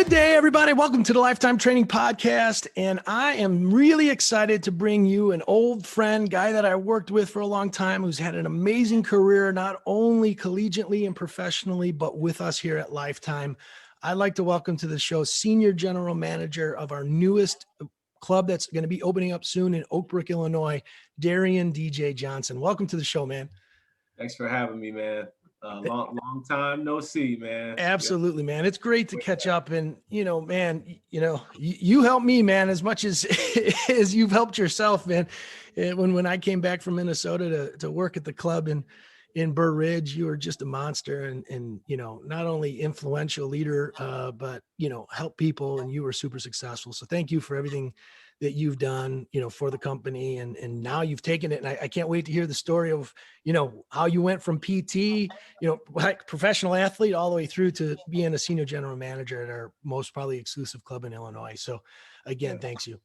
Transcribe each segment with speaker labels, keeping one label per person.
Speaker 1: Good day, everybody. Welcome to the Lifetime Training Podcast. And I am really excited to bring you an old friend, guy that I worked with for a long time, who's had an amazing career, not only collegiately and professionally, but with us here at Lifetime. I'd like to welcome to the show Senior General Manager of our newest club that's going to be opening up soon in Oakbrook, Illinois, Darrien DJ Johnson. Welcome to the show, man.
Speaker 2: Thanks for having me, man. Long time no see, man.
Speaker 1: Absolutely, man. It's great to catch up. And, man, you helped me, man, as much as, as you've helped yourself, man. When I came back from Minnesota to work at the club in Burr Ridge, you were just a monster and not only influential leader, but, help people, and you were super successful. So thank you for everything that you've done, for the company. And now you've taken it. And I can't wait to hear the story of, how you went from PT, like professional athlete, all the way through to being a senior general manager at our most probably exclusive club in Illinois. So again, thanks you.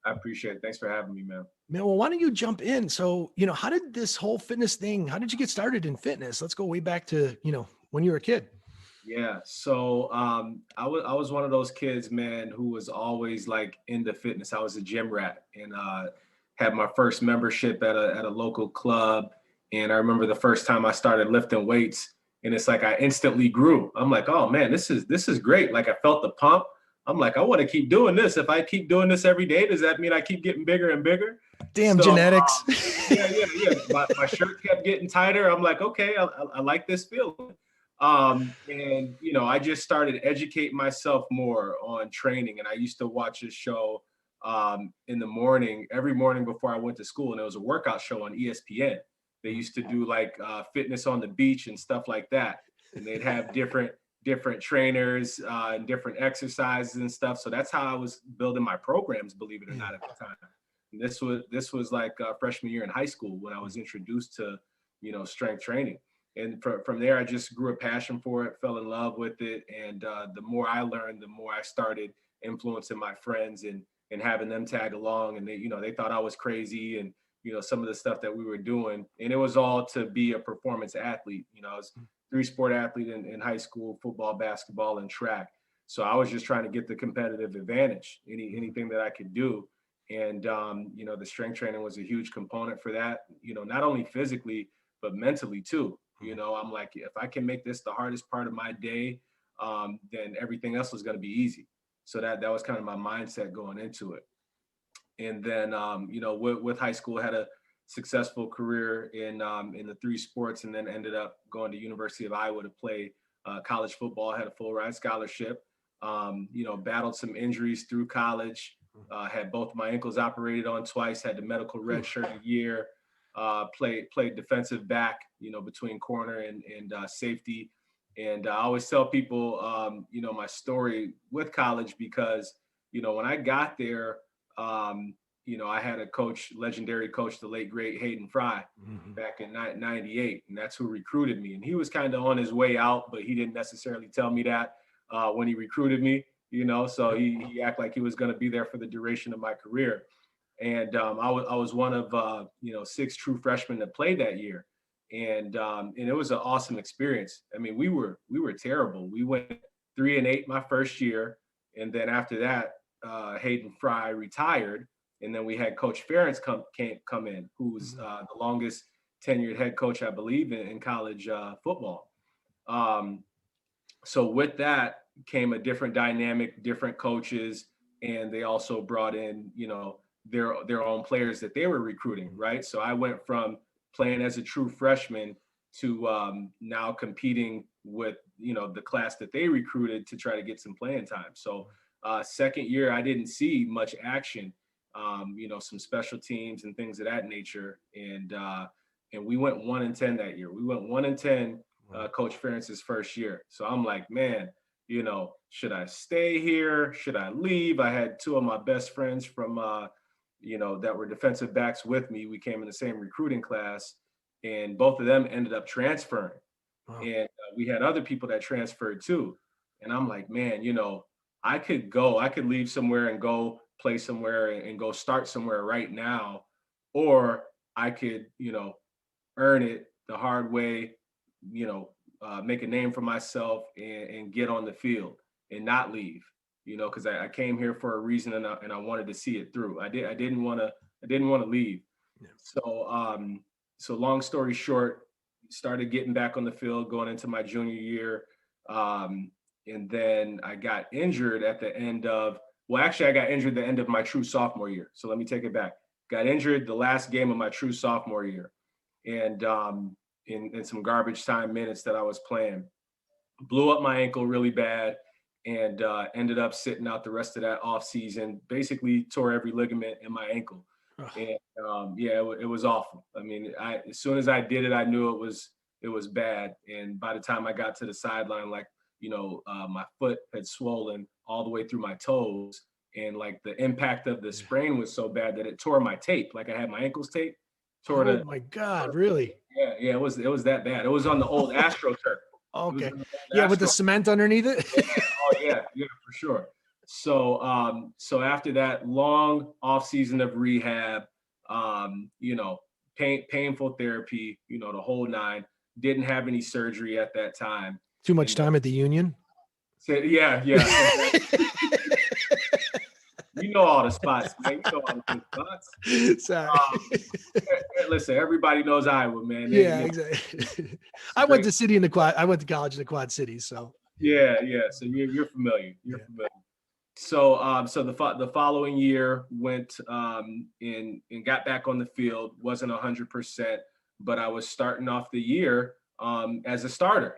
Speaker 2: I appreciate it. Thanks for having me, man.
Speaker 1: Well, why don't you jump in? So, how did this whole fitness thing, how did you get started in fitness? Let's go way back to, when you were a kid.
Speaker 2: Yeah. So I was one of those kids, man, who was always like into fitness. I was a gym rat and had my first membership at a local club. And I remember the first time I started lifting weights, and it's like I instantly grew. I'm like, oh man, this is great. Like I felt the pump. I'm like, I want to keep doing this. If I keep doing this every day, does that mean I keep getting bigger and bigger?
Speaker 1: Damn, so, genetics.
Speaker 2: Yeah. My shirt kept getting tighter. I'm like, okay, I like this feeling. And, I just started educating myself more on training. And I used to watch this show in the morning, every morning before I went to school. And it was a workout show on ESPN. They used to do like fitness on the beach and stuff like that. And they'd have different trainers and different exercises and stuff. So that's how I was building my programs, believe it or not, at the time. And this was like freshman year in high school when I was introduced to, strength training. And from there, I just grew a passion for it, fell in love with it. And the more I learned, the more I started influencing my friends and having them tag along. And they thought I was crazy and, some of the stuff that we were doing. And it was all to be a performance athlete. I was a 3-sport athlete in high school, football, basketball, and track. So I was just trying to get the competitive advantage, anything that I could do. And, the strength training was a huge component for that, not only physically, but mentally too. I'm like, if I can make this the hardest part of my day, then everything else was going to be easy. So that was kind of my mindset going into it. And then, with high school, had a successful career in the 3 sports, and then ended up going to University of Iowa to play college football. Had a full ride scholarship. Battled some injuries through college. Had both my ankles operated on twice. Had the medical red shirt a year. Played defensive back, between corner and safety. And I always tell people, my story with college because, when I got there, I had a coach, legendary coach, the late great Hayden Fry, back in 98. And that's who recruited me. And he was kind of on his way out, but he didn't necessarily tell me that when he recruited me, so he acted like he was going to be there for the duration of my career. And I was one of 6 true freshmen that played that year, and it was an awesome experience. I mean, we were terrible. We went 3-8 my first year, and then after that, Hayden Fry retired, and then we had Coach Ferentz come in, who's the longest tenured head coach, I believe, in college football. So with that came a different dynamic, different coaches, and they also brought in their own players that they were recruiting, right? So I went from playing as a true freshman to now competing with, the class that they recruited to try to get some playing time. So second year, I didn't see much action, some special teams and things of that nature. And we went 1-10 that year. We went 1-10 Coach Ferentz's first year. So I'm like, man, should I stay here? Should I leave? I had 2 of my best friends from that were defensive backs with me. We came in the same recruiting class, and both of them ended up transferring. Wow. And we had other people that transferred too. And I'm like, man, I could leave somewhere and go play somewhere and go start somewhere right now, or I could, earn it the hard way, make a name for myself and get on the field. not leave, because I came here for a reason, and I wanted to see it through. I didn't want to leave.
Speaker 1: Yeah.
Speaker 2: So long story short, started getting back on the field going into my junior year. And then I got injured at the end of, well, actually I got injured at the end of my true sophomore year. So let me take it back. Got injured the last game of my true sophomore year. And in some garbage time minutes that I was playing, blew up my ankle really bad, and ended up sitting out the rest of that off season. Basically tore every ligament in my ankle. And it was awful. I mean, as soon as I did it, I knew it was bad. And by the time I got to the sideline, like, my foot had swollen all the way through my toes. And like the impact of the sprain was so bad that it tore my tape. Like I had my ankles taped.
Speaker 1: Oh my God, really?
Speaker 2: Yeah, it was that bad. It was on the old AstroTurf.
Speaker 1: Okay. Yeah, with the cement underneath it.
Speaker 2: Yeah, for sure. So after that long off season of rehab, painful therapy, the whole nine. Didn't have any surgery at that time.
Speaker 1: Too much time at the Union.
Speaker 2: So, yeah. You know all the spots, man. You know all the good spots.
Speaker 1: Sorry.
Speaker 2: Listen, everybody knows Iowa, man.
Speaker 1: Exactly. I went to college in the Quad Cities, so.
Speaker 2: Yeah. So you're familiar. You're familiar. So the following year went and got back on the field. Wasn't 100%, but I was starting off the year as a starter.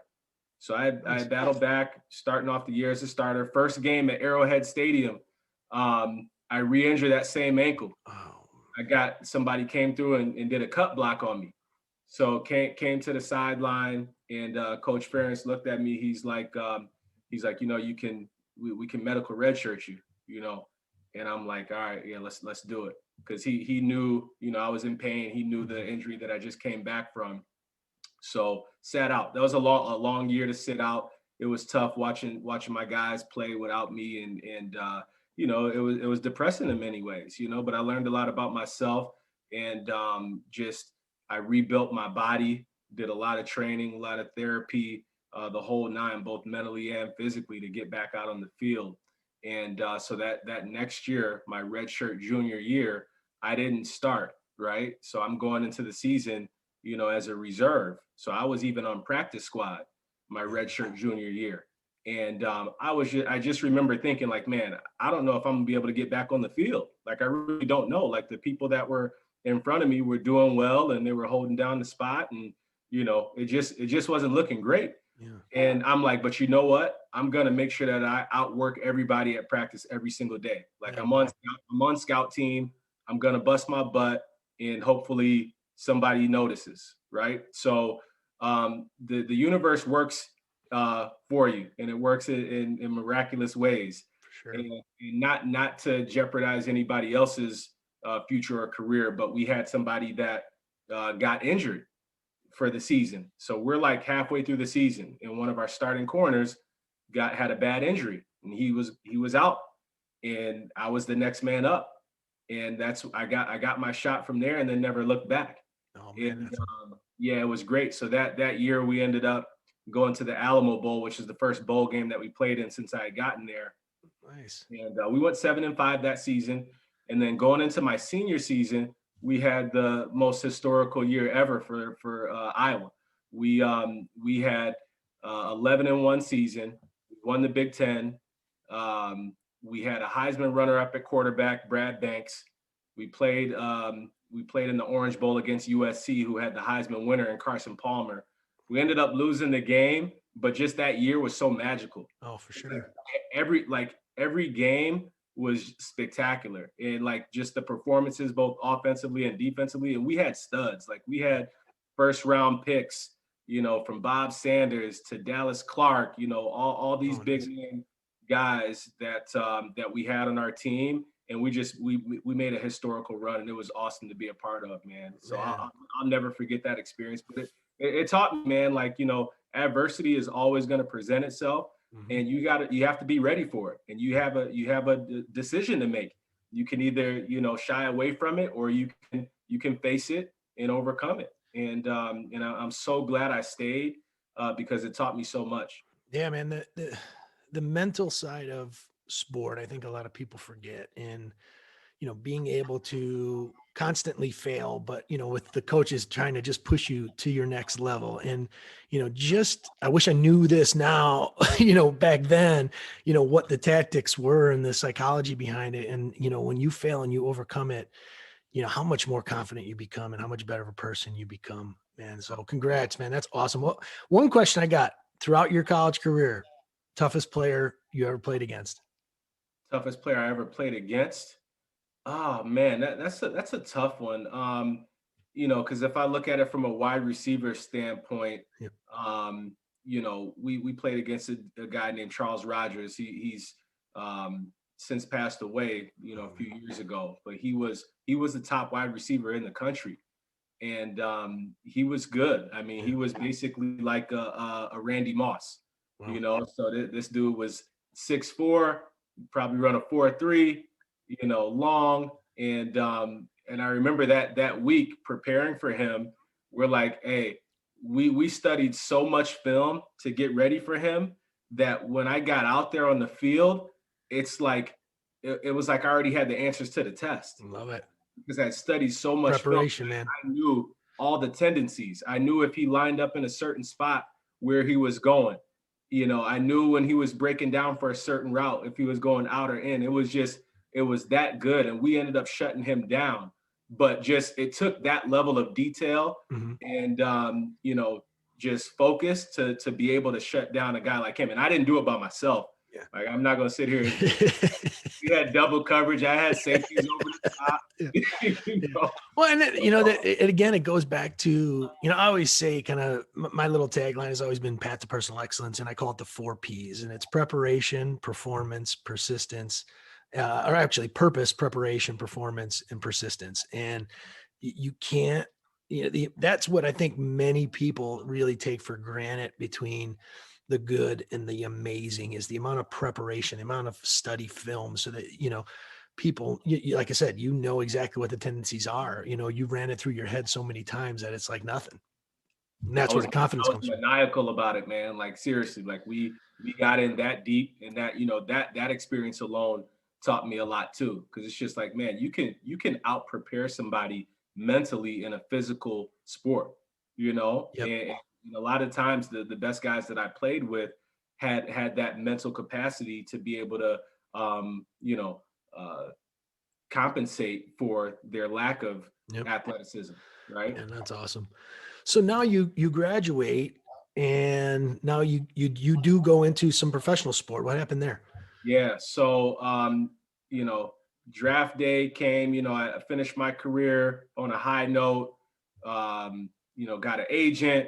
Speaker 2: So I battled back, starting off the year as a starter. First game at Arrowhead Stadium, I re-injured that same ankle.
Speaker 1: Oh.
Speaker 2: Somebody came through and did a cut block on me. So came to the sideline, and Coach Ferentz looked at me. He's like, we can medical redshirt you, and I'm like, all right, yeah, let's do it. Because he knew, I was in pain. He knew the injury that I just came back from. So sat out. That was a long year to sit out. It was tough watching my guys play without me, and it was depressing in many ways, but I learned a lot about myself, and I rebuilt my body, did a lot of training, a lot of therapy, the whole nine, both mentally and physically, to get back out on the field. And so that next year, my redshirt junior year, I didn't start, right? So I'm going into the season, as a reserve. So I was even on practice squad my redshirt junior year. And I just remember thinking, like, man, I don't know if I'm gonna be able to get back on the field. Like, I really don't know. Like, the people that were in front of me were doing well, and they were holding down the spot, and it just wasn't looking great.
Speaker 1: Yeah.
Speaker 2: And I'm like, but you know what? I'm gonna make sure that I outwork everybody at practice every single day. Like, I'm on scout team. I'm gonna bust my butt, and hopefully somebody notices, right? So the universe works for you, and it works in miraculous ways.
Speaker 1: For sure.
Speaker 2: And not to jeopardize anybody else's future or career, but we had somebody that got injured for the season. So we're like halfway through the season, and one of our starting corners had a bad injury, and he was out, and I was the next man up, and I got my shot from there, and then never looked back.
Speaker 1: Oh, man,
Speaker 2: And it was great. So that year we ended up going to the Alamo Bowl, which is the first bowl game that we played in since I had gotten there.
Speaker 1: Nice.
Speaker 2: And we went 7-5 that season. And then going into my senior season, we had the most historical year ever for Iowa. We had 11-1 season. We won the Big Ten. We had a Heisman runner-up at quarterback, Brad Banks. We played in the Orange Bowl against USC, who had the Heisman winner in Carson Palmer. We ended up losing the game, but just that year was so magical.
Speaker 1: Oh, for sure.
Speaker 2: Every game was spectacular, and like just the performances, both offensively and defensively. And we had studs. Like, we had first round picks, from Bob Sanders to Dallas Clark, all these big name guys that we had on our team. And we made a historical run, and it was awesome to be a part of, man. So I'll never forget that experience. But it taught me, man, like, adversity is always going to present itself, and you have to be ready for it. And you have a decision to make. You can either, shy away from it, or you can face it and overcome it. And I'm so glad I stayed because it taught me so much.
Speaker 1: Yeah, man. the mental side of sport, I think a lot of people forget. And, being able to constantly fail, but, with the coaches trying to just push you to your next level. And, I wish I knew this now, back then, what the tactics were and the psychology behind it. And, when you fail and you overcome it, how much more confident you become and how much better of a person you become, man. So congrats, man. That's awesome. Well, one question I got throughout your college career, toughest player you ever played against?
Speaker 2: Toughest player I ever played against. Oh man, that's a tough one. Because if I look at it from a wide receiver standpoint,
Speaker 1: Yep.
Speaker 2: We played against a guy named Charles Rogers. He's since passed away, a few years ago, but he was the top wide receiver in the country, and he was good. I mean, he was basically like a Randy Moss,
Speaker 1: Wow.
Speaker 2: So this dude was 6'4", probably run a 4.3, long. And I remember that week preparing for him, we're like, hey, we studied so much film to get ready for him that when I got out there on the field, it's like it was like I already had the answers to the test
Speaker 1: Love it.
Speaker 2: because I studied so much film.
Speaker 1: Preparation, man.
Speaker 2: I knew all the tendencies. I knew if he lined up in a certain spot where he was going. I knew when he was breaking down for a certain route, if he was going out or in. It was that good. And we ended up shutting him down. But it took that level of detail and, just focus to be able to shut down a guy like him. And I didn't do it by myself.
Speaker 1: Yeah.
Speaker 2: Like, I'm not going to sit here. We had double coverage. I had safeties over the top.
Speaker 1: Yeah. Well, and again, it goes back to, I always say kind of my little tagline has always been Path to Personal Excellence. And I call it the 4 Ps, and it's preparation, performance, persistence, or actually purpose, preparation, performance, and persistence. And you can't, that's what I think many people really take for granted between the good and the amazing is the amount of preparation, the amount of study film so that, people, like I said, exactly what the tendencies are. You ran it through your head so many times that it's like nothing. And that's where the confidence comes from.
Speaker 2: Maniacal about it, man. Like, seriously, like we got in that deep, and that, that experience alone taught me a lot too. Cause it's just like, man, you can out prepare somebody mentally in a physical sport,
Speaker 1: Yep.
Speaker 2: And a lot of times the best guys that I played with had that mental capacity to be able to, compensate for their lack of athleticism. Right.
Speaker 1: And that's awesome. So now you graduate and now you do go into some professional sport. What happened there?
Speaker 2: Yeah. So, draft day came, I finished my career on a high note, got an agent,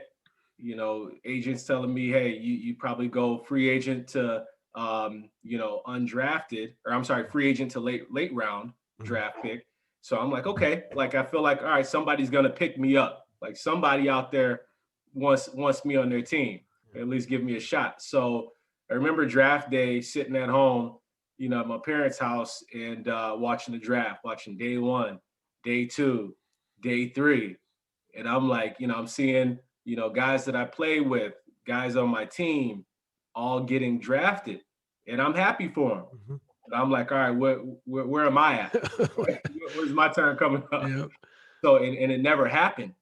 Speaker 2: agents telling me, hey, you probably go free agent to, undrafted, or I'm sorry, free agent to late round draft pick. So I'm like, okay, like, I feel like, all right, somebody's going to pick me up. Like, somebody out there wants me on their team, at least give me a shot. So I remember draft day sitting at home, at my parents' house and watching the draft, watching day 1, day 2, day 3. And I'm like, I'm seeing, guys that I play with, guys on my team, all getting drafted. And I'm happy for them.
Speaker 1: Mm-hmm.
Speaker 2: And I'm like, all right, where am I at? Where's my turn coming up?
Speaker 1: Yep.
Speaker 2: So, and it never happened.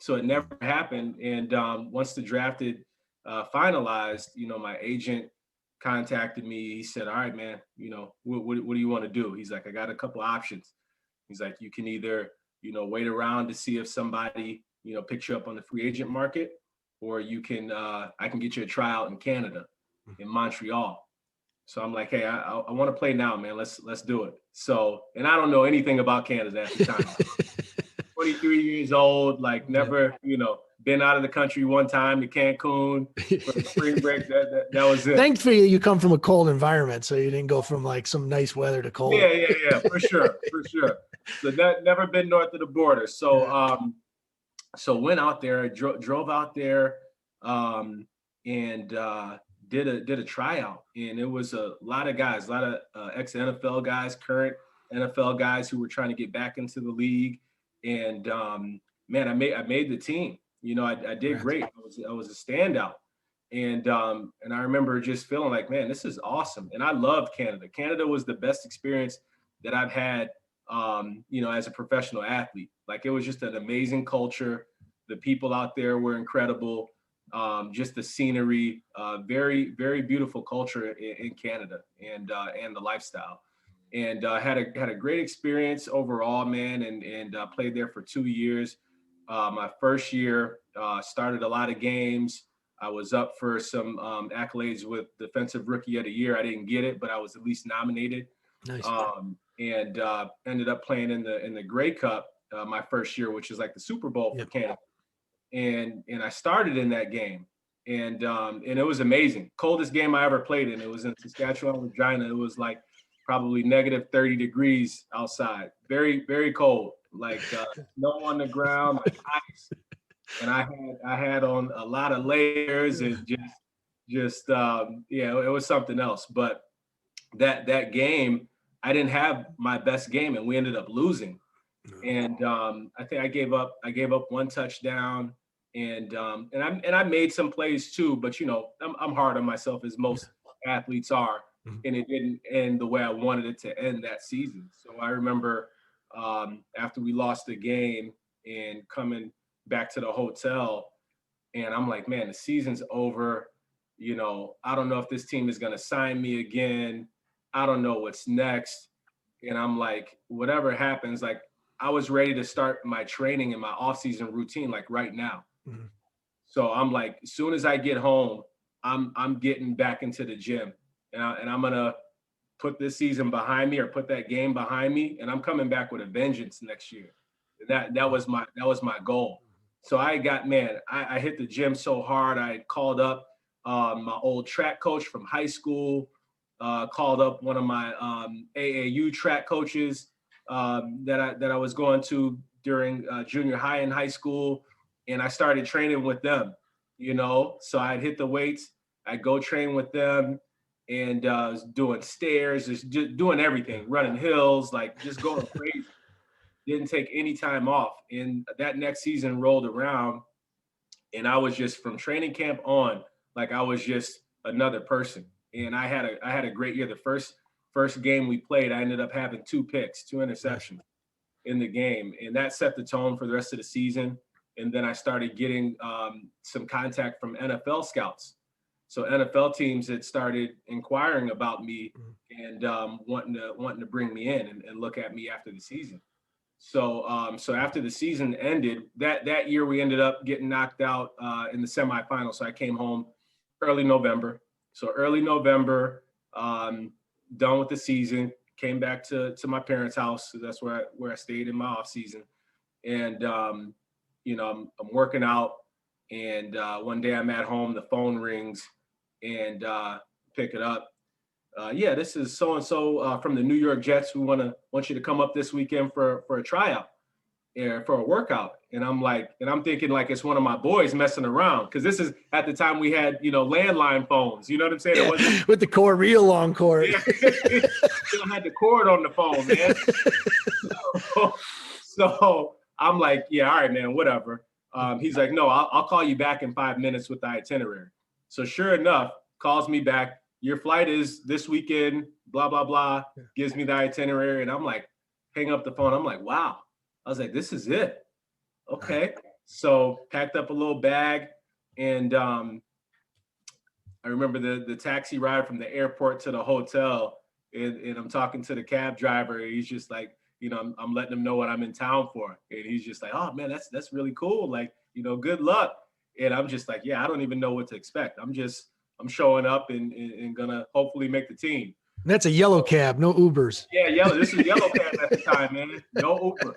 Speaker 2: And once the drafted finalized, my agent contacted me. He said, all right, man, what do you want to do? He's like, I got a couple options. He's like, you can either, wait around to see if somebody, picks you up on the free agent market, or you can, I can get you a tryout in Canada, in Montreal. So I'm like, hey, I want to play now, man. Let's do it. So, and I don't know anything about Canada at the time. 23 years old, like never, been out of the country one time to Cancun for the spring break. That was it.
Speaker 1: Thankfully, you come from a cold environment, so you didn't go from like some nice weather to cold.
Speaker 2: Yeah, for sure. So never been north of the border. So, so went out there, drove out there, and did a tryout, and it was a lot of guys, a lot of ex-NFL guys, current NFL guys who were trying to get back into the league. And man, I made the team. I did great. I was a standout. And I remember just feeling like, man, this is awesome. And I loved Canada. Canada was the best experience that I've had, as a professional athlete. Like, it was just an amazing culture. The people out there were incredible. Just the scenery, very, very beautiful culture in Canada, and the lifestyle. And had a great experience overall, man, and played there for 2 years. My first year, started a lot of games. I was up for some accolades with Defensive Rookie of the Year. I didn't get it, but I was at least nominated.
Speaker 1: Nice.
Speaker 2: And ended up playing in the Grey Cup my first year, which is like the Super Bowl for Canada. And I started in that game, and it was amazing. Coldest game I ever played in. It was in Saskatchewan, Regina. It was like probably negative 30 degrees outside. Very, very cold. Like snow on the ground, like ice. And I had on a lot of layers, and just it was something else. But that game, I didn't have my best game, and we ended up losing. And I think I gave up one touchdown, and I made some plays too. But I'm hard on myself, as most athletes are, and it didn't end the way I wanted it to end that season. So I remember after we lost the game and coming back to the hotel, and I'm like, man, the season's over. I don't know if this team is going to sign me again. I don't know what's next. And I'm like, whatever happens, like, I was ready to start my training and my off-season routine, like, right now. Mm-hmm. So I'm like, as soon as I get home, I'm getting back into the gym, and I'm gonna put this season behind me, or put that game behind me, and I'm coming back with a vengeance next year. That was my goal. So I hit the gym so hard. I called up my old track coach from high school, called up one of my AAU track coaches that I was going to during junior high and high school, and I started training with them. So I'd hit the weights, I'd go train with them, and was doing stairs, just doing everything, running hills, like just going crazy. Didn't take any time off. And that next season rolled around, and I was just, from training camp on, like, I was just another person. And I had a great year. The first game we played, I ended up having 2 interceptions in the game, and that set the tone for the rest of the season. And then I started getting some contact from NFL scouts. So NFL teams had started inquiring about me, and wanting to bring me in and look at me after the season. So after the season ended, that year we ended up getting knocked out in the semifinals. So I came home early November. So early November, done with the season, came back to my parents' house. So that's where I stayed in my off season. And, I'm working out, and one day I'm at home, the phone rings, and pick it up. This is so-and-so from the New York Jets. We want you to come up this weekend for a tryout, for a workout. And I'm thinking like it's one of my boys messing around, because this is at the time we had, landline phones. You know what I'm saying?
Speaker 1: Yeah,
Speaker 2: it wasn't,
Speaker 1: with the cord, real long cord.
Speaker 2: Yeah, still had the cord on the phone, man. So I'm like, yeah, all right, man, whatever. He's like, no, I'll call you back in 5 minutes with the itinerary. So sure enough, calls me back. Your flight is this weekend, blah, blah, blah, gives me the itinerary. And I'm like, hang up the phone. I'm like, wow. I was like, this is it. Okay. So packed up a little bag, and I remember the taxi ride from the airport to the hotel, and I'm talking to the cab driver, and he's just like, I'm letting him know what I'm in town for. And he's just like, oh man, that's really cool. Like, good luck. And I'm just like, yeah, I don't even know what to expect. I'm showing up and gonna hopefully make the team.
Speaker 1: That's a yellow cab, no Ubers.
Speaker 2: Yeah, yellow. This was yellow cab at the time, man. No Uber.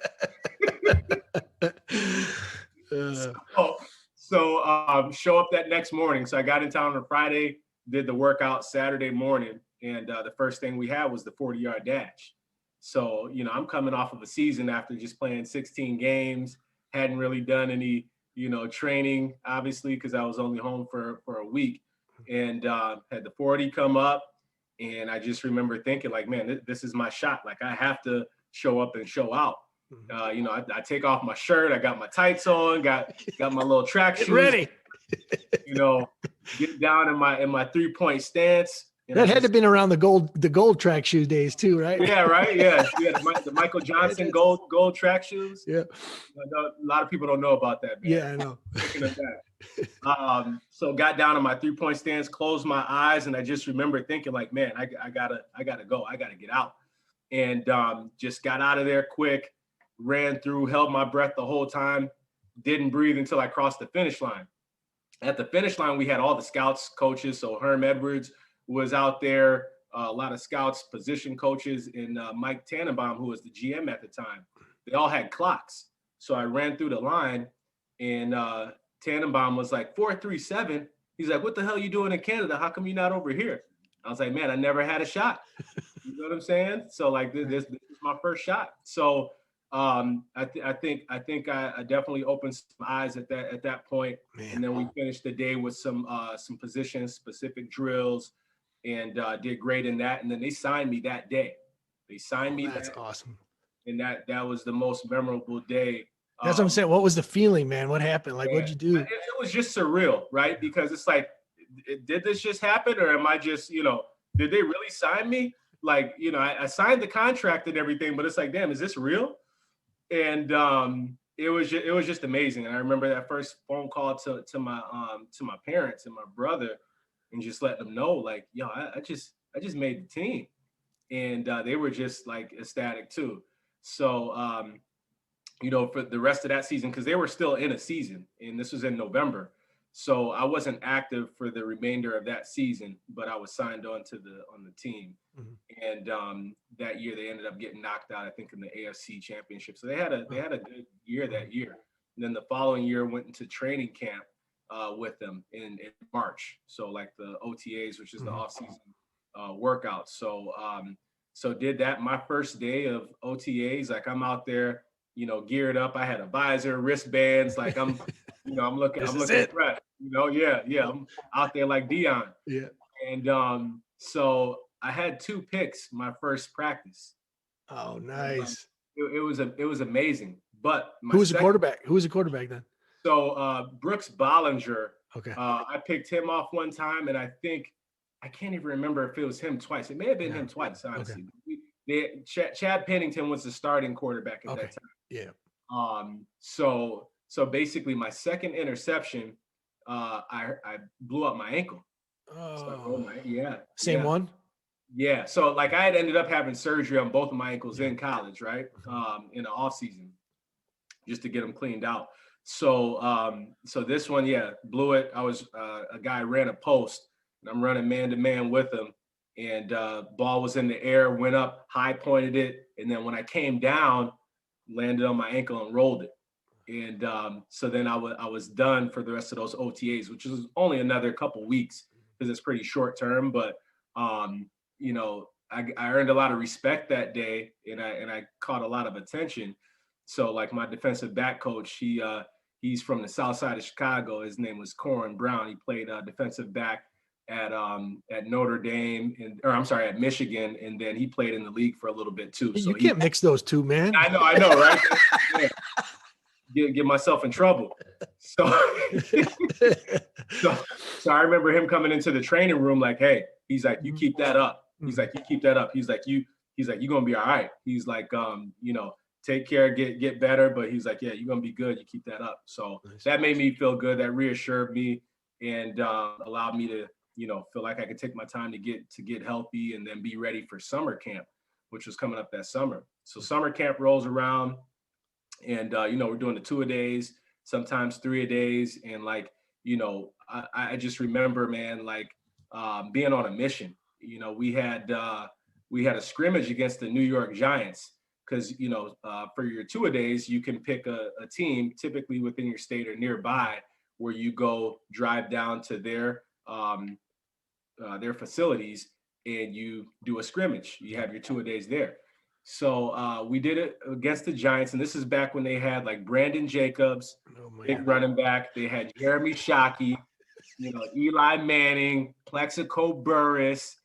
Speaker 2: So show up that next morning. So I got in town on Friday, did the workout Saturday morning, and the first thing we had was the 40-yard dash. So, I'm coming off of a season after just playing 16 games, hadn't really done any, training, obviously, because I was only home for a week, and had the 40 come up. And I just remember thinking like, man, this is my shot. Like, I have to show up and show out. I take off my shirt. I got my tights on, got my little track shoes.
Speaker 1: Ready.
Speaker 2: you know, get down in my 3-point stance.
Speaker 1: That had to have been around the gold track shoe days too, right?
Speaker 2: Yeah, right. Yeah, the Michael Johnson gold track shoes.
Speaker 1: Yeah,
Speaker 2: a lot of people don't know about that, man.
Speaker 1: Yeah, I know.
Speaker 2: Thinking of that. So got down in my 3-point stance, closed my eyes, and I just remember thinking, like, man, I gotta go, I gotta get out, and just got out of there quick, ran through, held my breath the whole time, didn't breathe until I crossed the finish line. At the finish line, we had all the scouts, coaches. So Herm Edwards was out there, a lot of scouts, position coaches, and Mike Tannenbaum, who was the GM at the time. They all had clocks. So I ran through the line, and Tannenbaum was like, 4:37. He's like, what the hell are you doing in Canada? How come you're not over here? I was like, man, I never had a shot. You know what I'm saying? So like this is my first shot. So I think I definitely opened some eyes at that point. Man. And then we finished the day with some position specific drills, and did great in that. And then they signed me that day. They signed me.
Speaker 1: That's awesome.
Speaker 2: And that was the most memorable day.
Speaker 1: That's what I'm saying. What was the feeling, man? What happened? Like, what'd you do?
Speaker 2: It was just surreal, right? Because it's like, did this just happen, or am I just, did they really sign me? Like, I signed the contract and everything, but it's like, damn, is this real? And it was just amazing. And I remember that first phone call to my parents and my brother, and just let them know, like, yo, I just made the team, and they were just like ecstatic too. So for the rest of that season, because they were still in a season, and this was in November, so I wasn't active for the remainder of that season, but I was signed on the team. Mm-hmm. And that year they ended up getting knocked out, I think, in the AFC Championship. So they had a good year that year. And then the following year went into training camp with them in March. So like the OTAs, which is the off-season workout. So did that my first day of OTAs. Like, I'm out there, geared up. I had a visor, wristbands. Like, I'm looking fresh. I'm out there like Dion.
Speaker 1: Yeah.
Speaker 2: And so I had 2 picks my first practice.
Speaker 1: Oh, nice.
Speaker 2: It was amazing. But
Speaker 1: who was the quarterback? Who was the quarterback then?
Speaker 2: So Brooks Bollinger.
Speaker 1: Okay.
Speaker 2: I picked him off one time, and I can't even remember if it was him twice. It may have been him twice, honestly. Okay. Chad Pennington was the starting quarterback at that time.
Speaker 1: Yeah.
Speaker 2: So basically, my second interception, I blew up my ankle.
Speaker 1: Oh.
Speaker 2: Same
Speaker 1: one?
Speaker 2: Yeah. So like, I had ended up having surgery on both of my ankles in college, right? In the off season, just to get them cleaned out. So this one, blew it. I was a guy ran a post, and I'm running man to man with him, and ball was in the air, went up, high pointed it, and then when I came down, landed on my ankle and rolled it. And so then I was done for the rest of those OTAs, which was only another couple weeks because it's pretty short term. But I earned a lot of respect that day, and I caught a lot of attention. So like, my defensive back coach, he's from the south side of Chicago. His name was Corin Brown. He played defensive back at Notre Dame, at Michigan, and then he played in the league for a little bit too. So
Speaker 1: you can't mix those two, man.
Speaker 2: I know, right? Get myself in trouble. So I remember him coming into the training room like, hey, he's like, you keep that up. He's like, you keep that up. He's like, you're gonna be all right. He's like, take care, get better. But he's like, yeah, you're gonna be good. You keep that up. So that made me feel good. That reassured me, and allowed me to, feel like I could take my time to get healthy, and then be ready for summer camp, which was coming up that summer. So summer camp rolls around, and we're doing the 2-a-days, sometimes 3-a-days, and like, I just remember, man, like being on a mission. We had a scrimmage against the New York Giants, because for your 2-a-days, you can pick a team typically within your state or nearby, where you go drive down to their facilities, and you do a scrimmage. You have your 2-a-days there. So we did it against the Giants, and this is back when they had like Brandon Jacobs, big running back. They had Jeremy Shockey, Eli Manning, Plexico Burris,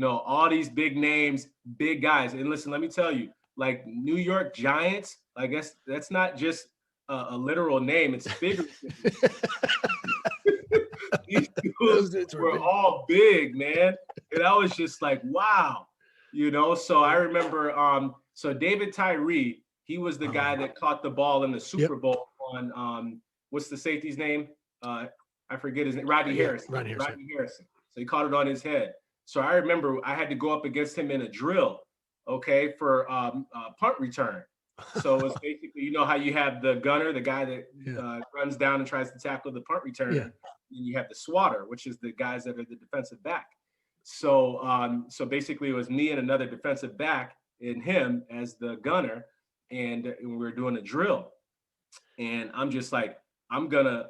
Speaker 2: all these big names, big guys. And listen, let me tell you, like, New York Giants, I guess that's not just a literal name; it's figurative. These
Speaker 1: Those
Speaker 2: dudes
Speaker 1: dudes
Speaker 2: were
Speaker 1: big.
Speaker 2: all big, man. And I was just like, wow, So I remember, so David Tyree, he was the guy that caught the ball in the Super Bowl on, what's the safety's name? I forget his name, Rodney Harrison.
Speaker 1: Rodney Harrison.
Speaker 2: So he caught it on his head. So I remember I had to go up against him in a drill, okay, for punt return. So it was basically, how you have the gunner, the guy that runs down and tries to tackle the punt return.
Speaker 1: Yeah.
Speaker 2: And you have the swatter, which is the guys that are the defensive back. So so basically it was me and another defensive back and him as the gunner, and we were doing a drill. And I'm just like, I'm gonna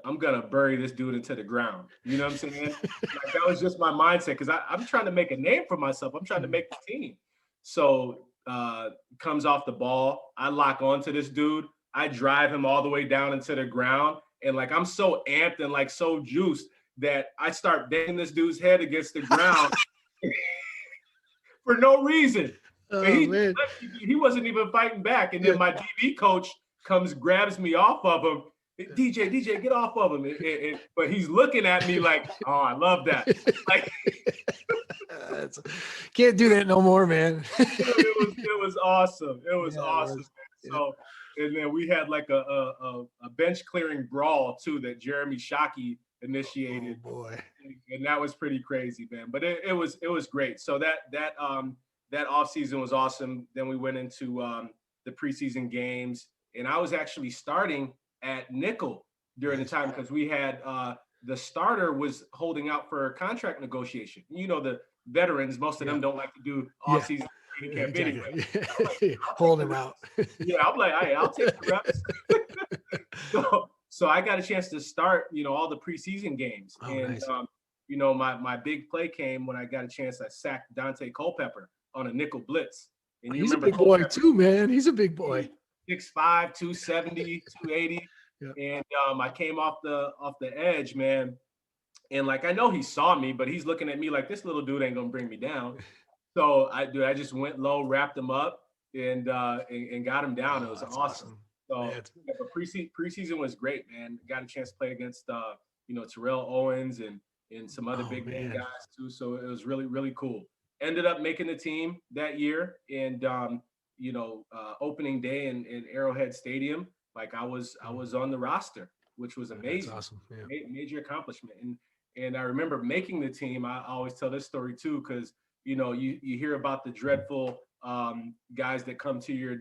Speaker 2: bury this dude into the ground. You know what I'm saying? Like, that was just my mindset, because I'm trying to make a name for myself. I'm trying to make the team. So comes off the ball, I lock onto this dude, I drive him all the way down into the ground, and like I'm so amped and like so juiced that I start banging this dude's head against the ground for no reason.
Speaker 1: Oh,
Speaker 2: And he wasn't even fighting back. And then my DB coach comes, grabs me off of him. DJ, get off of him. But he's looking at me like, oh, I love that. Like,
Speaker 1: can't do that no more, man.
Speaker 2: it was awesome. It was awesome. So, and then we had like a bench clearing brawl too that Jeremy Shockey initiated.
Speaker 1: Oh, boy.
Speaker 2: And that was pretty crazy, man. But it was great. So that off season was awesome. Then we went into the preseason games, and I was actually starting at nickel during the time, because we had the starter was holding out for a contract negotiation. The veterans, most of them don't like to do off season training camp anyway. Like,
Speaker 1: hold him out.
Speaker 2: I'm like, I'll take the reps. So I got a chance to start, all the preseason games.
Speaker 1: Nice.
Speaker 2: My big play came when I got a chance. I sacked Dante Culpepper on a nickel blitz. And
Speaker 1: he's a big boy too, man. He's a big boy.
Speaker 2: 6'5", 270, 280. And I came off the edge, man. And like, I know he saw me, but he's looking at me like, this little dude ain't gonna bring me down. So I just went low, wrapped him up, and got him down. It was awesome. So but preseason was great, man. Got a chance to play against Terrell Owens and some other big name guys too. So it was really, really cool. Ended up making the team that year, and opening day in Arrowhead Stadium, like I was on the roster, which was amazing.
Speaker 1: That's awesome. Yeah.
Speaker 2: Major accomplishment. And I remember making the team. I always tell this story too, because you hear about the dreadful guys that come to your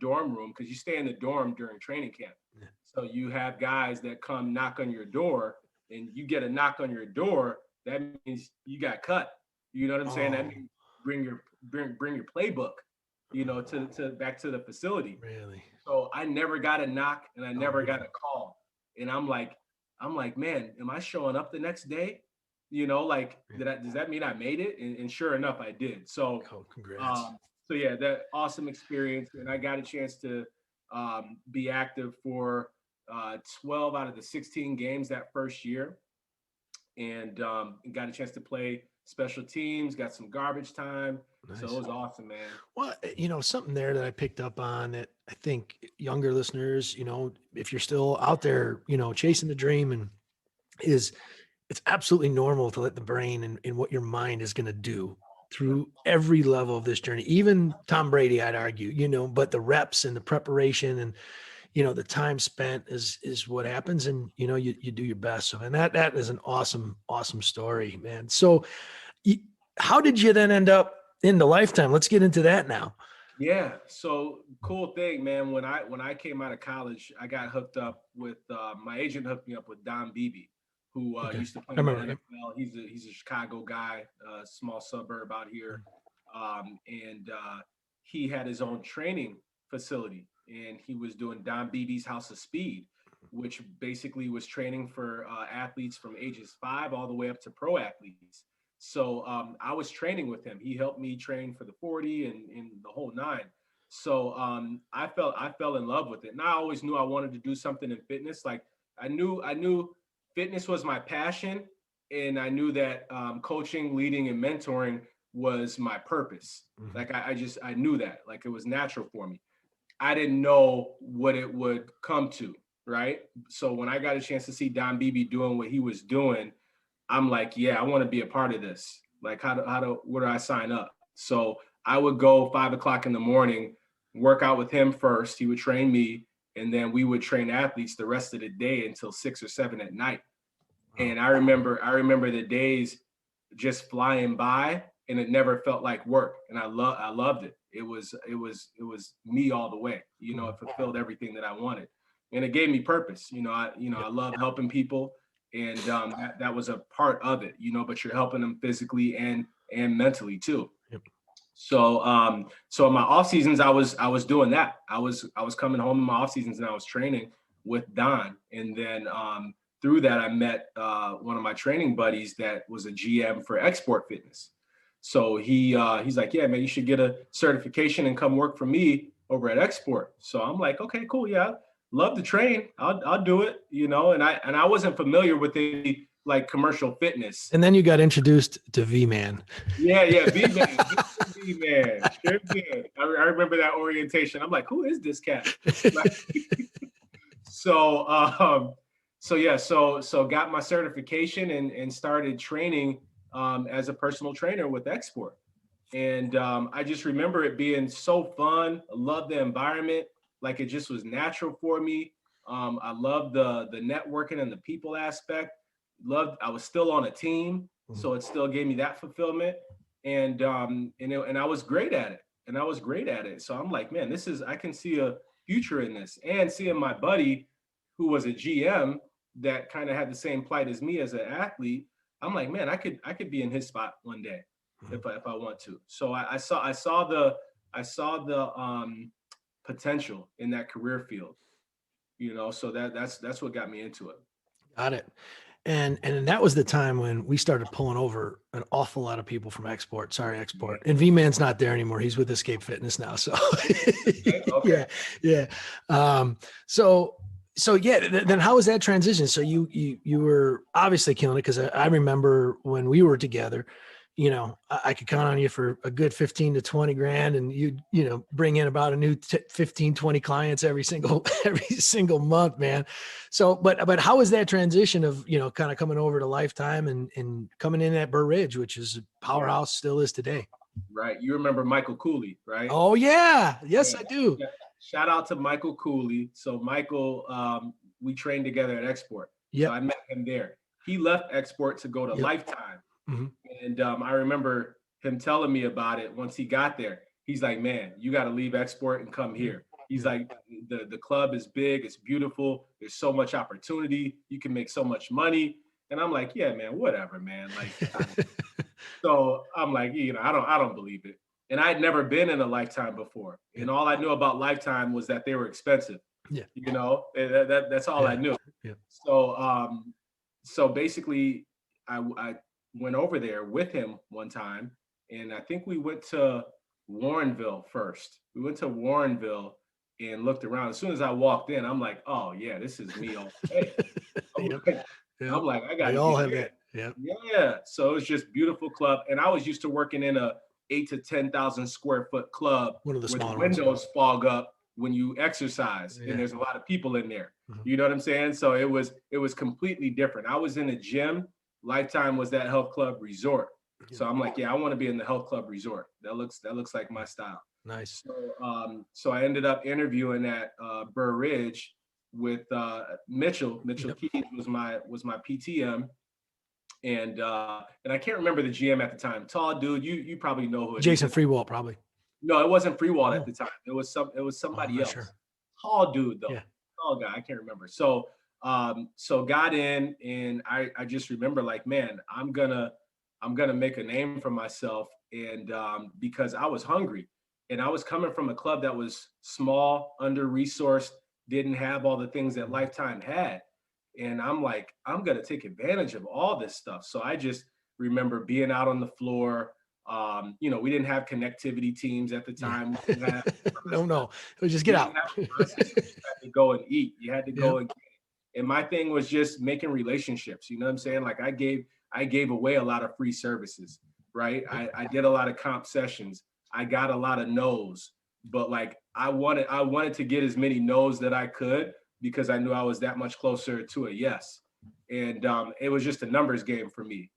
Speaker 2: dorm room, because you stay in the dorm during training camp. Yeah. So you have guys that come knock on your door, and you get a knock on your door, that means you got cut. You know what I'm saying? That means bring your playbook, to back to the facility.
Speaker 1: Really?
Speaker 2: So I never got a knock, and I never got a call. And I'm like, man, am I showing up the next day? Does that mean I made it? And sure enough, I did. So,
Speaker 1: congrats.
Speaker 2: That awesome experience. And I got a chance to be active for 12 out of the 16 games that first year. And got a chance to play special teams, got some garbage time. Nice. So it was awesome, man.
Speaker 1: Well, something there that I picked up on that I think younger listeners, if you're still out there, chasing the dream, and it's absolutely normal to let the brain and what your mind is going to do through every level of this journey. Even Tom Brady, I'd argue, but the reps and the preparation and, the time spent is what happens, and, you do your best. So, and that is an awesome, awesome story, man. So how did you then end up in the Lifetime? Let's get into that now.
Speaker 2: Yeah. So cool thing, man. When I came out of college, I got hooked up with, my agent hooked me up with Don Beebe, who used to play in the NFL. He's a Chicago guy, small suburb out here. And he had his own training facility, and he was doing Don Beebe's House of Speed, which basically was training for athletes from ages 5 all the way up to pro athletes. So I was training with him. He helped me train for the 40 and the whole 9. So I fell in love with it. And I always knew I wanted to do something in fitness. Like I knew fitness was my passion, and I knew that coaching, leading, and mentoring was my purpose. Mm-hmm. Like I knew that, like it was natural for me. I didn't know what it would come to, right? So when I got a chance to see Don Beebe doing what he was doing, I'm like, yeah, I want to be a part of this. Like, where do I sign up? So I would go 5 o'clock in the morning, work out with him first. He would train me, and then we would train athletes the rest of the day until 6 or 7 at night. And I remember the days just flying by, and it never felt like work. And I loved it. It was me all the way. You know, it fulfilled everything that I wanted, and it gave me purpose. I love helping people, and that was a part of it. But you're helping them physically and mentally too.
Speaker 1: Yep.
Speaker 2: So in my off seasons, I was doing that. I was coming home in my off seasons and I was training with Don, and then through that, I met one of my training buddies that was a GM for Xsport Fitness. So he's like, yeah, man, you should get a certification and come work for me over at Xsport. So I'm like, okay, cool. Yeah, love to train. I'll do it, And I wasn't familiar with any like commercial fitness.
Speaker 1: And then you got introduced to V-Man.
Speaker 2: Yeah, V-Man. V-Man. Sure did. I remember that orientation. I'm like, who is this cat? So got my certification and started training as a personal trainer with Xsport. And I just remember it being so fun. I loved the environment. Like, it just was natural for me. I loved the networking and the people aspect. I was still on a team, so it still gave me that fulfillment. And I was great at it. So I'm like, man, I can see a future in this. And seeing my buddy, who was a GM that kind of had the same plight as me as an athlete, I'm like, man, I could be in his spot one day if I want to. So I saw the potential in that career field, so that's what got me into it.
Speaker 1: Got it. And that was the time when we started pulling over an awful lot of people from Xsport. And V-Man's not there anymore. He's with Escape Fitness now. So okay. Yeah. So yeah, then how was that transition? So you were obviously killing it, because I remember when we were together, I could count on you for a good 15 to 20 grand, and you bring in about a new 15, 20 clients every single month, man. So, but how was that transition of, kind of coming over to Lifetime and coming in at Burr Ridge, which is a powerhouse, still is today.
Speaker 2: Right. You remember Michael Cooley, right?
Speaker 1: Oh yeah. Yes, yeah. I do.
Speaker 2: Yeah. Shout out to Michael Cooley. So Michael, we trained together at Xsport.
Speaker 1: Yeah.
Speaker 2: So I met him there. He left Xsport to go to Lifetime. Mm-hmm. And I remember him telling me about it once he got there. He's like, man, you got to leave Xsport and come here. He's like, the club is big. It's beautiful. There's so much opportunity. You can make so much money. And I'm like, yeah, man, whatever, man. Like, so I'm like, I don't believe it. And I'd never been in a Lifetime before. And all I knew about Lifetime was that they were expensive.
Speaker 1: Yeah.
Speaker 2: That's all I knew.
Speaker 1: Yeah.
Speaker 2: So basically I went over there with him one time, and I think we went to Warrenville first. We went to Warrenville and looked around. As soon as I walked in, I'm like, oh yeah, this is me all day. I'm like, I got
Speaker 1: to all have that. Yeah.
Speaker 2: Yeah. So it was just beautiful club. And I was used to working in a 8,000 to 10,000 square foot club.
Speaker 1: One of the smaller
Speaker 2: windows fog up when you exercise, and there's a lot of people in there. Mm-hmm. You know what I'm saying? So it was completely different. I was in a gym. Lifetime was that health club resort. Yeah. So I'm like, yeah, I want to be in the health club resort. That looks like my style.
Speaker 1: Nice.
Speaker 2: So I ended up interviewing at Burr Ridge with Mitchell. Keys was my PTM. And I can't remember the GM at the time. Tall dude, you probably know who it
Speaker 1: Jason
Speaker 2: is.
Speaker 1: Freewald, probably.
Speaker 2: No, it wasn't Freewald at the time. It was somebody else.
Speaker 1: Sure.
Speaker 2: Tall dude though.
Speaker 1: Yeah.
Speaker 2: Tall guy. I can't remember. So got in, and I just remember, like, man, I'm gonna make a name for myself, and because I was hungry, and I was coming from a club that was small, under-resourced, didn't have all the things that Lifetime had. And I'm like, I'm going to take advantage of all this stuff. So I just remember being out on the floor. We didn't have connectivity teams at the time.
Speaker 1: No. It was just get out.
Speaker 2: You had to go and eat. You had to go and get. And my thing was just making relationships. You know what I'm saying? Like, I gave away a lot of free services, right? I did a lot of comp sessions. I got a lot of no's, but like I wanted to get as many no's that I could, because I knew I was that much closer to a yes. And it was just a numbers game for me,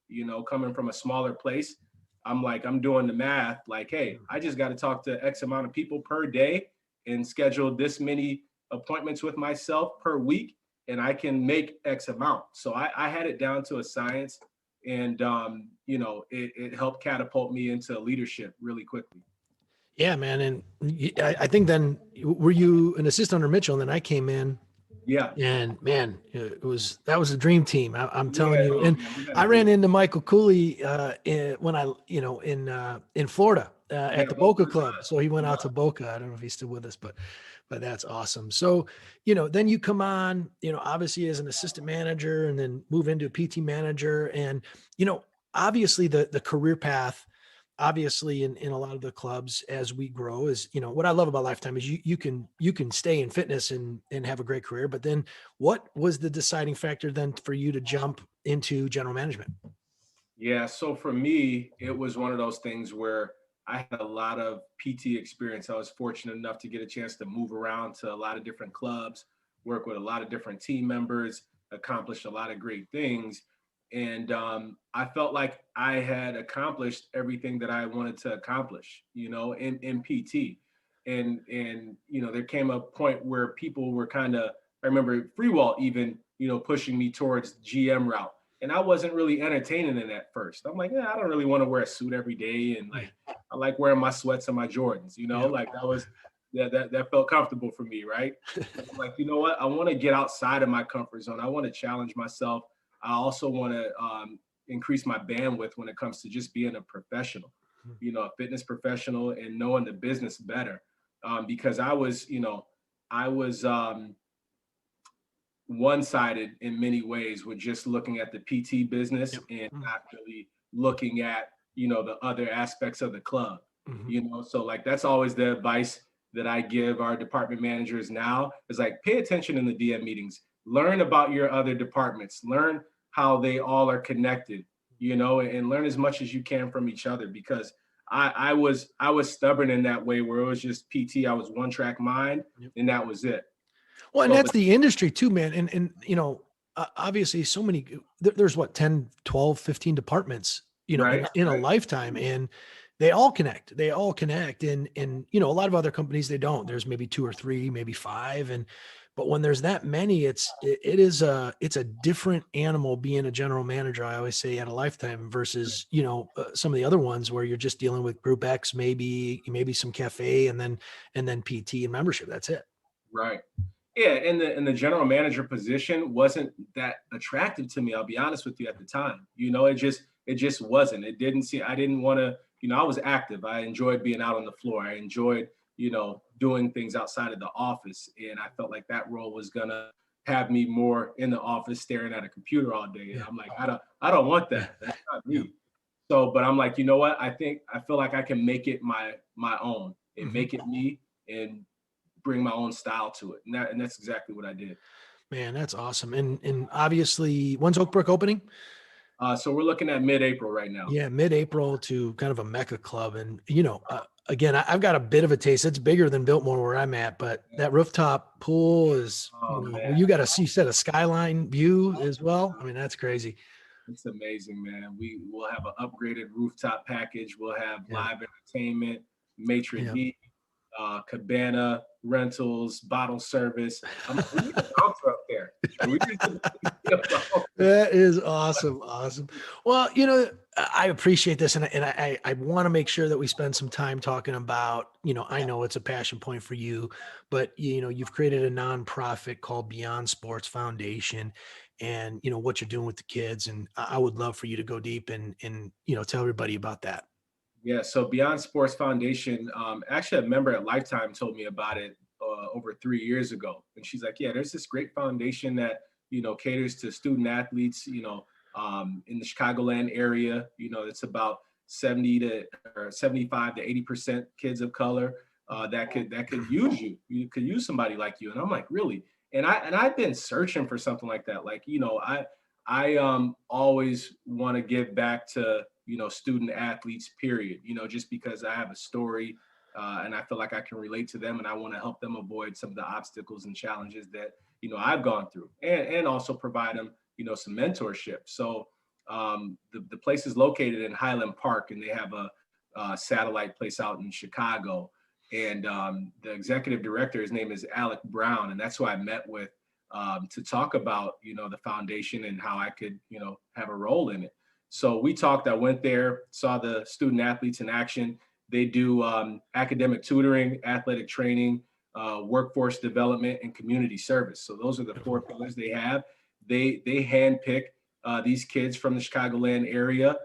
Speaker 2: coming from a smaller place. I'm like, I'm doing the math like, hey, I just got to talk to X amount of people per day and schedule this many appointments with myself per week, and I can make X amount. So I had it down to a science, and it helped catapult me into leadership really quickly.
Speaker 1: Yeah, man. And I think then were you an assistant under Mitchell? And then I came in.
Speaker 2: Yeah.
Speaker 1: And man, that was a dream team. I'm telling you.
Speaker 2: Oh,
Speaker 1: And
Speaker 2: man,
Speaker 1: I ran into Michael Cooley when I, in Florida at the Boca Club. So he went out to Boca. I don't know if he's still with us, but that's awesome. So, then you come on, obviously as an assistant manager, and then move into a PT manager, and obviously the career path. Obviously in a lot of the clubs as we grow is, what I love about Lifetime is you can stay in fitness and have a great career. But then what was the deciding factor then for you to jump into general management?
Speaker 2: Yeah. So for me, it was one of those things where I had a lot of PT experience. I was fortunate enough to get a chance to move around to a lot of different clubs, work with a lot of different team members, accomplish a lot of great things. And I felt like I had accomplished everything that I wanted to accomplish, in PT. And there came a point where people were kind of, I remember Freewall even, pushing me towards GM route. And I wasn't really entertaining it at first. I'm like, I don't really want to wear a suit every day. And like, I like wearing my sweats and my Jordans, like that felt comfortable for me. Right. I'm like, you know what? I want to get outside of my comfort zone. I want to challenge myself. I also want to increase my bandwidth when it comes to just being a professional, a fitness professional, and knowing the business better. Because I was one-sided in many ways with just looking at the PT business and not really looking at, the other aspects of the club, so like, that's always the advice that I give our department managers now is like, pay attention in the DM meetings, learn about your other departments, learn how they all are connected, and learn as much as you can from each other, because I was stubborn in that way where it was just PT. I was one track mind and that was it.
Speaker 1: Well, and that's the industry too, man. And obviously so many, there's what, 10, 12, 15 departments, in a lifetime, and they all connect. And a lot of other companies, they don't. There's maybe 2 or 3, maybe 5. But when there's that many, it's a different animal being a general manager, I always say, at a Lifetime versus, some of the other ones where you're just dealing with group X, maybe some cafe, and then PT and membership. That's it.
Speaker 2: Right. Yeah, and the general manager position wasn't that attractive to me. I'll be honest with you at the time. It just wasn't. It didn't see. I didn't want to. I was active. I enjoyed being out on the floor. I enjoyed doing things outside of the office, and I felt like that role was gonna have me more in the office staring at a computer all day. And I'm like, I don't want that. That's not me. So, but I'm like, you know what? I feel like I can make it my own and make it me and bring my own style to it. And that's exactly what I did.
Speaker 1: Man, that's awesome. And obviously, when's Oakbrook opening?
Speaker 2: So we're looking at mid-April right now.
Speaker 1: Yeah, mid-April to kind of a mecca club. And, again, I've got a bit of a taste. It's bigger than Biltmore where I'm at, but that rooftop pool is, you got you said a skyline view as well. I mean, that's crazy.
Speaker 2: It's amazing, man. We will have an upgraded rooftop package. We'll have live entertainment, maitre d', cabana, rentals, bottle service. We need a bouncer up there.
Speaker 1: That is awesome. Awesome. Well, I appreciate this, and I want to make sure that we spend some time talking about, I know it's a passion point for you, but you've created a nonprofit called Beyond Sports Foundation, and what you're doing with the kids, and I would love for you to go deep and tell everybody about that.
Speaker 2: Yeah, so Beyond Sports Foundation, actually a member at Lifetime told me about it over 3 years ago. And she's like, yeah, there's this great foundation that, caters to student athletes, in the Chicagoland area. It's about 75 to 80% kids of color that could use you. You could use somebody like you. And I'm like, really? And I've been searching for something like that. Like, I always want to give back to, student athletes, period, just because I have a story and I feel like I can relate to them, and I want to help them avoid some of the obstacles and challenges that, I've gone through, and also provide them, some mentorship. So the place is located in Highland Park, and they have a satellite place out in Chicago. And the executive director, his name is Alec Brown, and that's who I met with to talk about, the foundation and how I could, have a role in it. So we talked, I went there, saw the student athletes in action. They do academic tutoring, athletic training, workforce development, and community service. So those are the 4 pillars they have. They handpick these kids from the Chicagoland area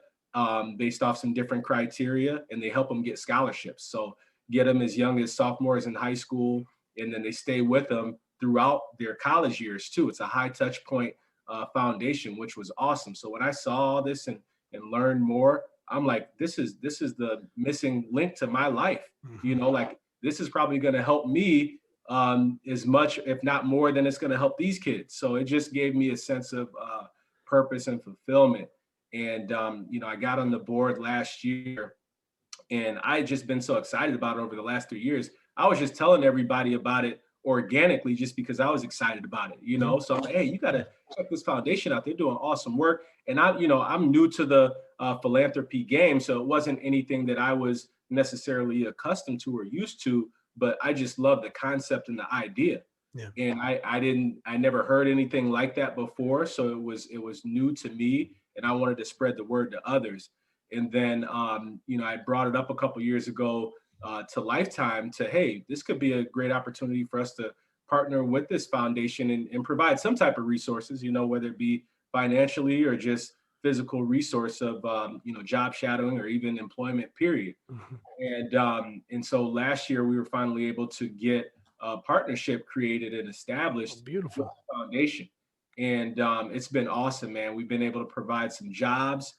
Speaker 2: based off some different criteria, and they help them get scholarships. So get them as young as sophomores in high school, and then they stay with them throughout their college years too. It's a high touch point foundation, which was awesome. So when I saw all this and learned more, I'm like, this is the missing link to my life. Like this is probably going to help me as much, if not more, than it's going to help these kids. So it just gave me a sense of purpose and fulfillment. And I got on the board last year, and I just been so excited about it over the last 3 years. I was just telling everybody about it organically just because I was excited about it, So I'm like, hey, you got to check this foundation out. They're doing awesome work. And I'm new to the philanthropy game, so it wasn't anything that I was necessarily accustomed to or used to, but I just love the concept and the idea. Yeah. And I never heard anything like that before. So it was new to me, and I wanted to spread the word to others. And then, I brought it up a couple years ago to Lifetime to, hey, this could be a great opportunity for us to partner with this foundation and provide some type of resources, whether it be financially or just physical resource of, job shadowing or even employment, period. Mm-hmm. And so last year we were finally able to get a partnership created and established.
Speaker 1: Beautiful
Speaker 2: foundation. And it's been awesome, man. We've been able to provide some jobs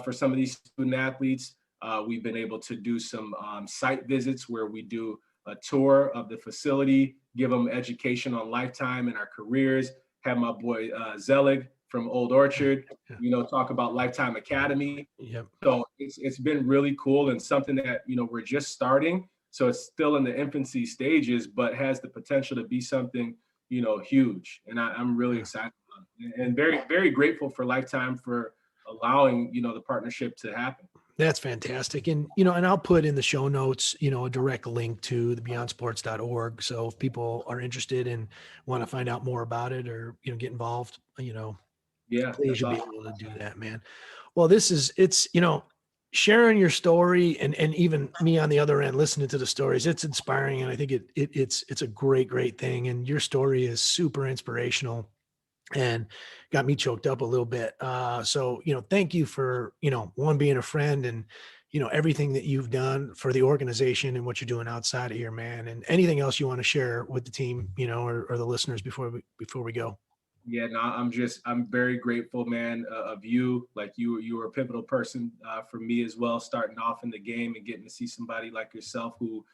Speaker 2: for some of these student athletes. We've been able to do some site visits where we do a tour of the facility, give them education on Lifetime and our careers, have my boy Zelig from Old Orchard, talk about Lifetime Academy. Yep. So it's been really cool and something that, we're just starting. So it's still in the infancy stages, but has the potential to be something, huge. And I'm really excited about it. And very, very grateful for Lifetime for allowing, the partnership to happen.
Speaker 1: That's fantastic. And, and I'll put in the show notes, a direct link to the beyondsports.org. So if people are interested and want to find out more about it or, get involved, please you'll be able to do that, man. Well, it's sharing your story and even me on the other end, listening to the stories, it's inspiring. And I think it's a great, great thing. And your story is super inspirational and got me choked up a little bit. So, thank you for, one, being a friend and, everything that you've done for the organization and what you're doing outside of here, man. And anything else you want to share with the team, or the listeners before we go.
Speaker 2: Yeah, no, I'm very grateful, man, of you. Like you were a pivotal person for me as well, starting off in the game and getting to see somebody like yourself who,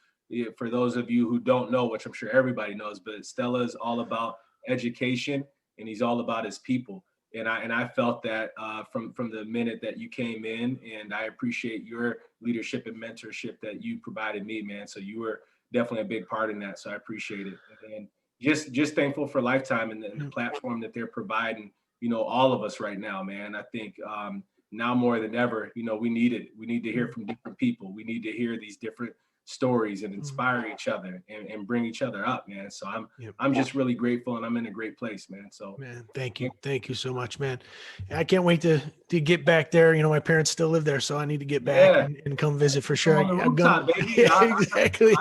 Speaker 2: for those of you who don't know, which I'm sure everybody knows, but Stella is all about education and he's all about his people. And I felt that from the minute that you came in, and I appreciate your leadership and mentorship that you provided me, man. So you were definitely a big part in that. So I appreciate it. And just thankful for Lifetime and the platform that they're providing, all of us right now, man. I think now more than ever, we need it. We need to hear from different people. We need to hear these different stories and inspire each other and bring each other up, man. So I'm just really grateful, and I'm in a great place, man. So
Speaker 1: man, thank you so much, man. I can't wait to get back there. My parents still live there, so I need to get back and come visit for sure. Exactly.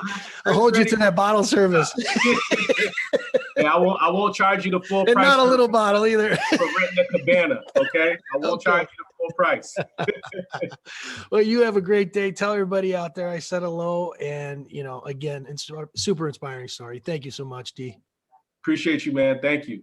Speaker 1: I'll hold you to that bottle service.
Speaker 2: Hey, I won't charge you the full
Speaker 1: and
Speaker 2: price.
Speaker 1: Not a little bottle either.
Speaker 2: For renting a cabana, okay? I won't charge you the full price.
Speaker 1: Well, you have a great day. Tell everybody out there I said hello, and again, it's super inspiring story. Thank you so much, D.
Speaker 2: Appreciate you, man. Thank you.